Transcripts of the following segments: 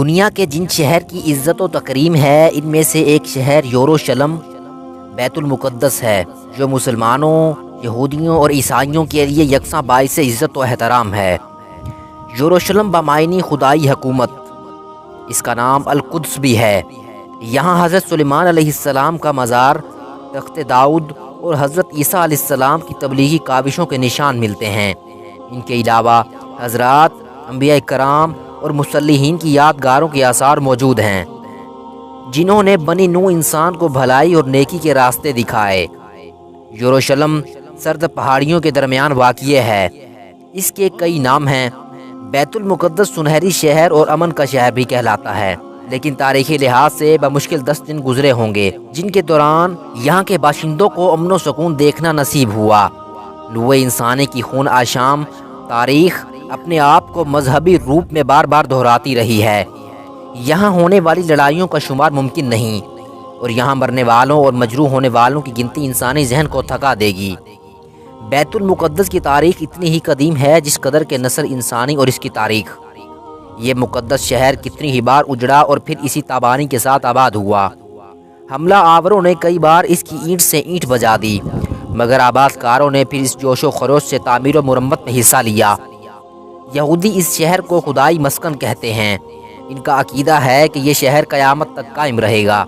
دنیا کے جن شہر کی عزت و تکریم ہے ان میں سے ایک شہر یروشلم بیت المقدس ہے، جو مسلمانوں، یہودیوں اور عیسائیوں کے لیے یکساں باعث عزت و احترام ہے۔ یروشلم بمعنی خدائی حکومت، اس کا نام القدس بھی ہے۔ یہاں حضرت سلیمان علیہ السلام کا مزار، تخت داؤد اور حضرت عیسیٰ علیہ السلام کی تبلیغی کاوشوں کے نشان ملتے ہیں۔ ان کے علاوہ حضرات انبیاء کرام اور مصلحین کی یادگاروں کے آثار موجود ہیں، جنہوں نے بنی نوح انسان کو بھلائی اور نیکی کے راستے دکھائے۔ یروشلم سرد پہاڑیوں کے درمیان واقع ہے۔ اس کے کئی نام ہیں۔ بیت المقدس سنہری شہر اور امن کا شہر بھی کہلاتا ہے، لیکن تاریخی لحاظ سے بمشکل 10 دن گزرے ہوں گے جن کے دوران یہاں کے باشندوں کو امن و سکون دیکھنا نصیب ہوا۔ نوع انسانی کی خون آشام تاریخ اپنے آپ کو مذہبی روپ میں بار بار دہراتی رہی ہے۔ یہاں ہونے والی لڑائیوں کا شمار ممکن نہیں، اور یہاں مرنے والوں اور مجروح ہونے والوں کی گنتی انسانی ذہن کو تھکا دے گی۔ بیت المقدس کی تاریخ اتنی ہی قدیم ہے جس قدر کے نسل انسانی اور اس کی تاریخ۔ یہ مقدس شہر کتنی ہی بار اجڑا اور پھر اسی تابانی کے ساتھ آباد ہوا۔ حملہ آوروں نے کئی بار اس کی اینٹ سے اینٹ بجا دی، مگر آباد کاروں نے پھر اس جوش و خروش سے تعمیر و مرمت میں حصہ لیا۔ یہودی اس شہر کو خدائی مسکن کہتے ہیں۔ ان کا عقیدہ ہے کہ یہ شہر قیامت تک قائم رہے گا۔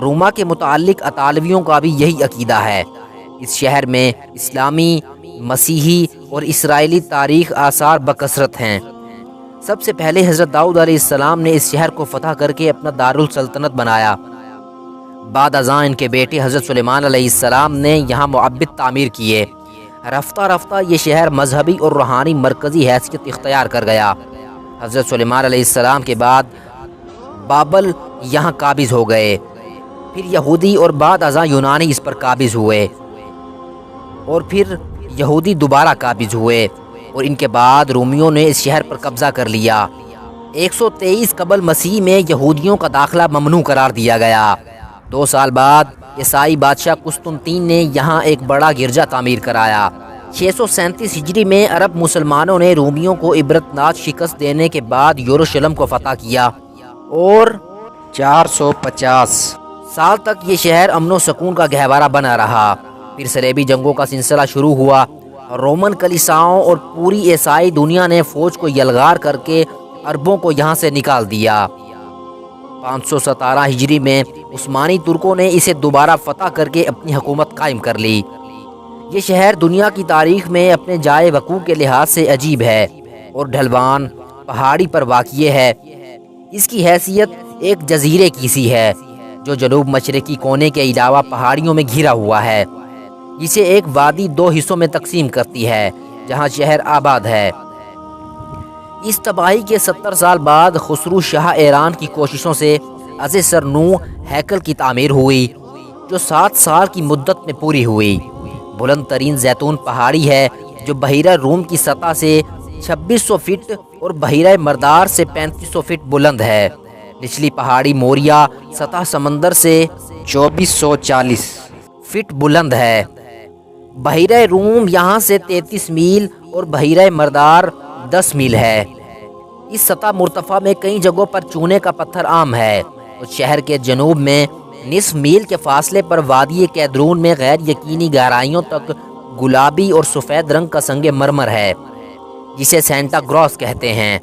روما کے متعلق اطالویوں کا بھی یہی عقیدہ ہے۔ اس شہر میں اسلامی، مسیحی اور اسرائیلی تاریخ آثار بکثرت ہیں۔ سب سے پہلے حضرت داؤد علیہ السلام نے اس شہر کو فتح کر کے اپنا دارالسلطنت بنایا۔ بعد ازاں ان کے بیٹے حضرت سلیمان علیہ السلام نے یہاں معبد تعمیر کیے۔ رفتہ رفتہ یہ شہر مذہبی اور روحانی مرکزی حیثیت اختیار کر گیا۔ حضرت سلیمان علیہ السلام کے بعد بابل یہاں قابض ہو گئے، پھر یہودی اور بعد ازاں یونانی اس پر قابض ہوئے، اور پھر یہودی دوبارہ قابض ہوئے، اور ان کے بعد رومیوں نے اس شہر پر قبضہ کر لیا۔ 123 قبل مسیح میں یہودیوں کا داخلہ ممنوع قرار دیا گیا۔ 2 سال بعد عیسائی بادشاہ قسطنطین نے یہاں ایک بڑا گرجا تعمیر کرایا۔ 637 ہجری میں عرب مسلمانوں نے رومیوں کو عبرتناک شکست دینے کے بعد یروشلم کو فتح کیا، اور 450 سال تک یہ شہر امن و سکون کا گہوارہ بنا رہا۔ پھر صلیبی جنگوں کا سلسلہ شروع ہوا۔ رومن کلیساؤں اور پوری عیسائی دنیا نے فوج کو یلغار کر کے عربوں کو یہاں سے نکال دیا۔ 517 ہجری میں عثمانی ترکوں نے اسے دوبارہ فتح کر کے اپنی حکومت قائم کر لی۔ یہ شہر دنیا کی تاریخ میں اپنے جائے وقوع کے لحاظ سے عجیب ہے اور ڈھلوان پہاڑی پر واقع ہے۔ اس کی حیثیت ایک جزیرے کی سی ہے جو جنوب مشرقی کونے کے علاوہ پہاڑیوں میں گھرا ہوا ہے، جسے ایک وادی 2 حصوں میں تقسیم کرتی ہے جہاں شہر آباد ہے۔ اس تباہی کے 70 سال بعد خسرو شاہ ایران کی کوششوں سے از سر نو ہیکل کی تعمیر ہوئی، جو 7 سال کی مدت میں پوری ہوئی۔ بلند ترین زیتون پہاڑی ہے جو بحیرہ روم کی سطح سے 2600 فٹ اور بحیرہ مردار سے 3500 فٹ بلند ہے۔ نچلی پہاڑی موریا سطح سمندر سے 2440 فٹ بلند ہے۔ بحیرہ روم یہاں سے 33 میل اور بحیرہ مردار 10 میل ہے۔ اس سطح مرتفع میں کئی جگہوں پر چونے کا پتھر عام ہے، اور شہر کے جنوب میں نصف میل کے فاصلے پر وادی کیدرون میں غیر یقینی گہرائیوں تک گلابی اور سفید رنگ کا سنگ مرمر ہے، جسے سینٹا گراس کہتے ہیں۔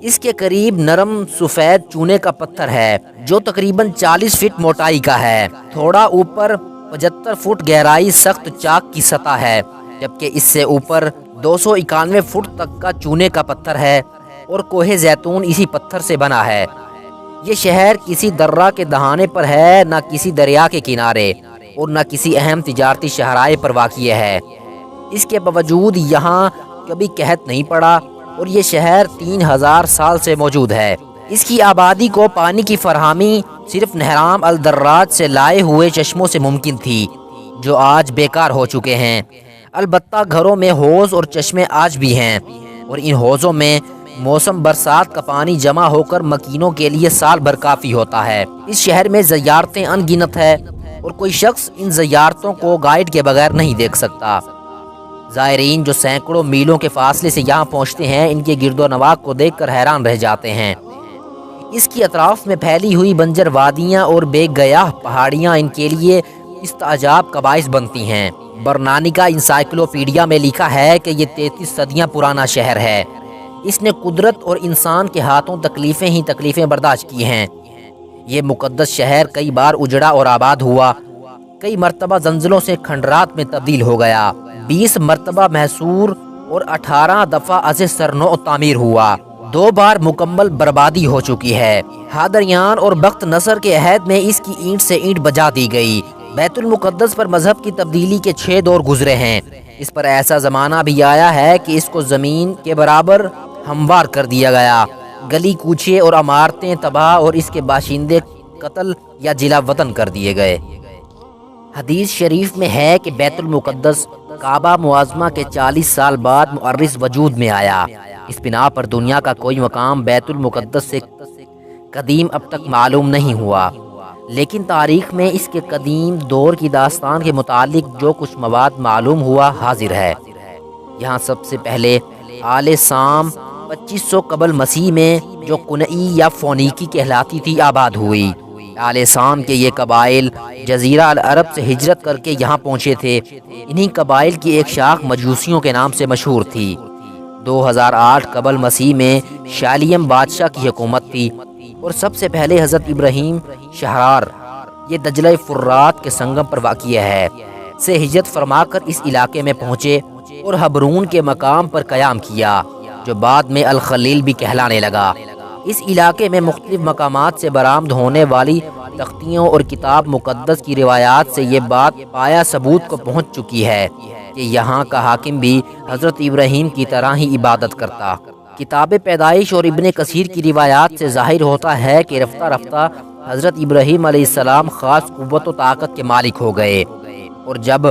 اس کے قریب نرم سفید چونے کا پتھر ہے جو تقریباً 40 فٹ موٹائی کا ہے۔ تھوڑا اوپر 75 فٹ گہرائی سخت چاک کی سطح ہے، جبکہ اس سے اوپر 291 فٹ تک کا چونے کا پتھر ہے، اور کوہ زیتون اسی پتھر سے بنا ہے۔ یہ شہر کسی درہ کے دہانے پر ہے، نہ کسی دریا کے کنارے، اور نہ کسی اہم تجارتی شاہراہ پر واقع ہے۔ اس کے باوجود یہاں کبھی قحط نہیں پڑا، اور یہ شہر 3000 سال سے موجود ہے۔ اس کی آبادی کو پانی کی فراہمی صرف نہرام الدراج سے لائے ہوئے چشموں سے ممکن تھی، جو آج بیکار ہو چکے ہیں۔ البتہ گھروں میں حوض اور چشمے آج بھی ہیں، اور ان حوضوں میں موسم برسات کا پانی جمع ہو کر مکینوں کے لیے سال بھر کافی ہوتا ہے۔ اس شہر میں زیارتیں ان گنت ہے، اور کوئی شخص ان زیارتوں کو گائیڈ کے بغیر نہیں دیکھ سکتا۔ زائرین جو سینکڑوں میلوں کے فاصلے سے یہاں پہنچتے ہیں ان کے گرد و نواح کو دیکھ کر حیران رہ جاتے ہیں۔ اس کی اطراف میں پھیلی ہوئی بنجر وادیاں اور بے گیاہ پہاڑیاں ان کے لیے استعجاب کا باعث بنتی ہیں۔ برنانیکا انسائکلوپیڈیا میں لکھا ہے کہ یہ 33 صدیاں پرانا شہر ہے۔ اس نے قدرت اور انسان کے ہاتھوں تکلیفیں برداشت کی ہیں۔ یہ مقدس شہر کئی بار اجڑا اور آباد ہوا، کئی مرتبہ زلزلوں سے کھنڈرات میں تبدیل ہو گیا، 20 مرتبہ محصور اور 18 دفعہ از سرنو تعمیر ہوا، 2 بار مکمل بربادی ہو چکی ہے۔ حادریان اور بخت نصر کے عہد میں اس کی اینٹ سے اینٹ بجا دی گئی۔ بیت المقدس پر مذہب کی تبدیلی کے 6 دور گزرے ہیں۔ اس پر ایسا زمانہ بھی آیا ہے کہ اس کو زمین کے برابر ہموار کر دیا گیا، گلی کوچے اور عمارتیں تباہ اور اس کے باشندے قتل یا جلا وطن کر دیے گئے۔ حدیث شریف میں ہے کہ بیت المقدس کعبہ معظمہ کے 40 سال بعد مؤرخ وجود میں آیا۔ اس بنا پر دنیا کا کوئی مقام بیت المقدس سے قدیم اب تک معلوم نہیں ہوا، لیکن تاریخ میں اس کے قدیم دور کی داستان کے متعلق جو کچھ مواد معلوم ہوا حاضر ہے۔ یہاں سب سے پہلے آل سام 2500 قبل مسیح میں جو کنعی یا فونیکی کہلاتی تھی آباد ہوئی۔ آل سام کے یہ قبائل جزیرہ العرب سے ہجرت کر کے یہاں پہنچے تھے۔ انہی قبائل کی ایک شاخ مجوسیوں کے نام سے مشہور تھی۔ 2008 قبل مسیح میں شالیم بادشاہ کی حکومت تھی اور سب سے پہلے حضرت ابراہیم شہرار، یہ دجلہ فرات کے سنگم پر واقع ہے، سے ہجرت فرما کر اس علاقے میں پہنچے اور حبرون کے مقام پر قیام کیا، جو بعد میں الخلیل بھی کہلانے لگا۔ اس علاقے میں مختلف مقامات سے برآمد ہونے والی تختیوں اور کتاب مقدس کی روایات سے یہ بات پایا ثبوت کو پہنچ چکی ہے کہ یہاں کا حاکم بھی حضرت ابراہیم کی طرح ہی عبادت کرتا۔ کتاب پیدائش اور ابن کثیر کی روایات سے ظاہر ہوتا ہے کہ رفتہ رفتہ حضرت ابراہیم علیہ السلام خاص قوت و طاقت کے مالک ہو گئے، اور جب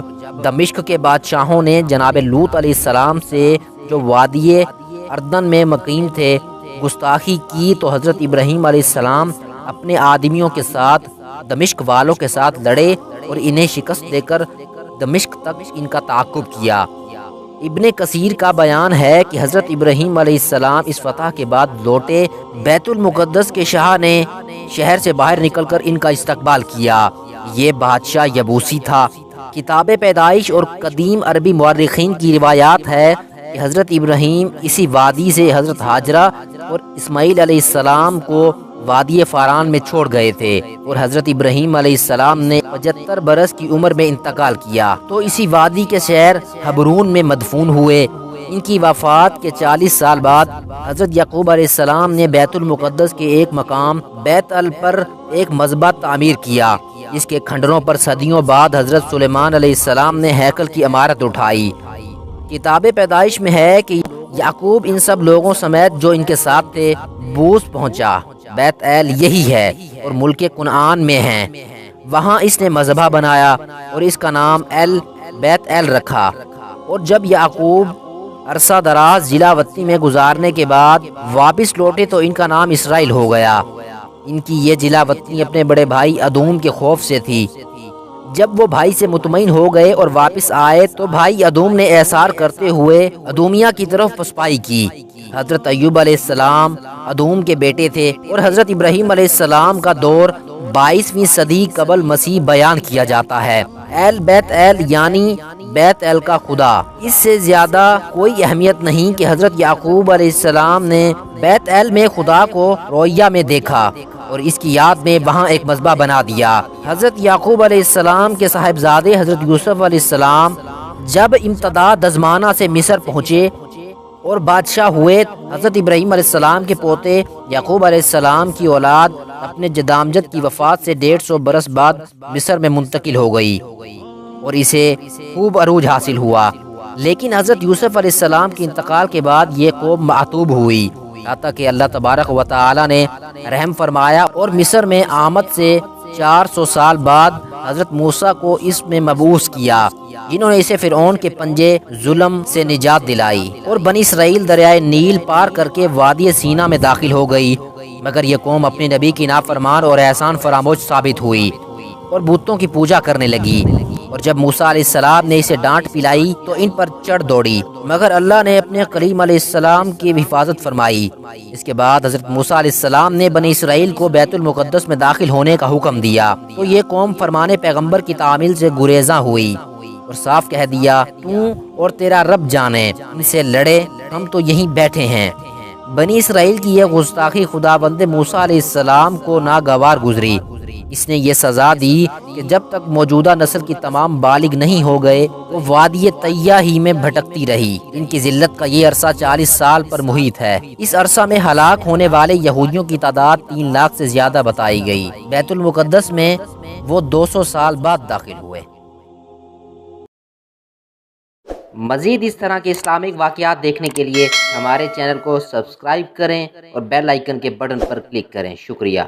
دمشق کے بادشاہوں نے جناب لوط علیہ السلام سے جو وادی اردن میں مقیم تھے گستاخی کی، تو حضرت ابراہیم علیہ السلام اپنے آدمیوں کے ساتھ دمشق والوں کے ساتھ لڑے اور انہیں شکست دے کر دمشق تک ان کا تعاقب کیا۔ ابن کثیر کا بیان ہے کہ حضرت ابراہیم علیہ السلام اس فتح کے بعد لوٹے، بیت المقدس کے شاہ نے شہر سے باہر نکل کر ان کا استقبال کیا۔ یہ بادشاہ یبوسی تھا۔ کتاب پیدائش اور قدیم عربی مورخین کی روایات ہے کہ حضرت ابراہیم اسی وادی سے حضرت ہاجرہ اور اسماعیل علیہ السلام کو وادی فاران میں چھوڑ گئے تھے، اور حضرت ابراہیم علیہ السلام نے 75 برس کی عمر میں انتقال کیا تو اسی وادی کے شہر حبرون میں مدفون ہوئے۔ ان کی وفات کے 40 سال بعد حضرت یعقوب علیہ السلام نے بیت المقدس کے ایک مقام بیت ال پر ایک مذبح تعمیر کیا، اس کے کھنڈروں پر صدیوں بعد حضرت سلیمان علیہ السلام نے ہیکل کی عمارت اٹھائی۔ کتاب پیدائش میں ہے کہ یعقوب ان سب لوگوں سمیت جو ان کے ساتھ تھے بوس پہنچا، بیت ایل یہی ہے اور ملک کنعان میں ہیں، وہاں اس نے مذبح بنایا اور اس کا نام بیت ایل رکھا۔ اور جب یعقوب عرصہ دراز ضلع وطنی میں گزارنے کے بعد واپس لوٹے تو ان کا نام اسرائیل ہو گیا۔ ان کی یہ ضلع وطنی اپنے بڑے بھائی ادوم کے خوف سے تھی۔ جب وہ بھائی سے مطمئن ہو گئے اور واپس آئے تو بھائی ادوم نے احسار کرتے ہوئے ادومیہ کی طرف پسپائی کی۔ حضرت ایوب علیہ السلام ادوم کے بیٹے تھے اور حضرت ابراہیم علیہ السلام کا دور 22ویں صدی قبل مسیح بیان کیا جاتا ہے۔ بیت ایل یعنی بیت ایل کا خدا۔ اس سے زیادہ کوئی اہمیت نہیں کہ حضرت یعقوب علیہ السلام نے بیت ایل میں خدا کو رویا میں دیکھا اور اس کی یاد میں وہاں ایک مذبح بنا دیا۔ حضرت یعقوب علیہ السلام کے صاحبزادے حضرت یوسف علیہ السلام جب امتداد زمانہ سے مصر پہنچے اور بادشاہ ہوئے، حضرت ابراہیم علیہ السلام کے پوتے یعقوب علیہ السلام کی اولاد اپنے جدامجد کی وفات سے 150 برس بعد مصر میں منتقل ہو گئی اور اسے خوب عروج حاصل ہوا، لیکن حضرت یوسف علیہ السلام کے انتقال کے بعد یہ قوم معطوب ہوئی، حتیٰ کہ اللہ تبارک و تعالی نے رحم فرمایا اور مصر میں آمد سے 400 سال بعد حضرت موسیٰ کو اس میں مبعوث کیا، جنہوں نے اسے فرعون کے پنجے ظلم سے نجات دلائی، اور بنی اسرائیل دریائے نیل پار کر کے وادی سینا میں داخل ہو گئی، مگر یہ قوم اپنے نبی کی نافرمان اور احسان فراموش ثابت ہوئی اور بتوں کی پوجا کرنے لگی اور جب موسیٰ علیہ السلام نے اسے ڈانٹ پلائی تو ان پر چڑھ دوڑی، مگر اللہ نے اپنے کلیم علیہ السلام کی حفاظت فرمائی۔ اس کے بعد حضرت موسیٰ علیہ السلام نے بنی اسرائیل کو بیت المقدس میں داخل ہونے کا حکم دیا تو یہ قوم فرمان پیغمبر کی تعمیل سے گریزاں ہوئی اور صاف کہہ دیا، تو اور تیرا رب جانے، ان سے لڑے، ہم تو یہیں بیٹھے ہیں۔ بنی اسرائیل کی یہ گستاخی خداوند موسیٰ علیہ السلام کو ناگوار گزری۔ اس نے یہ سزا دی کہ جب تک موجودہ نسل کی تمام بالغ نہیں ہو گئے وہ وادی طیہ ہی میں بھٹکتی رہی۔ ان کی ذلت کا یہ عرصہ 40 سال پر محیط ہے۔ اس عرصہ میں ہلاک ہونے والے یہودیوں کی تعداد 3 لاکھ سے زیادہ بتائی گئی۔ بیت المقدس میں وہ 200 سال بعد داخل ہوئے۔ مزید اس طرح کے اسلامک واقعات دیکھنے کے لیے ہمارے چینل کو سبسکرائب کریں اور بیل آئیکن کے بٹن پر کلک کریں۔ شکریہ۔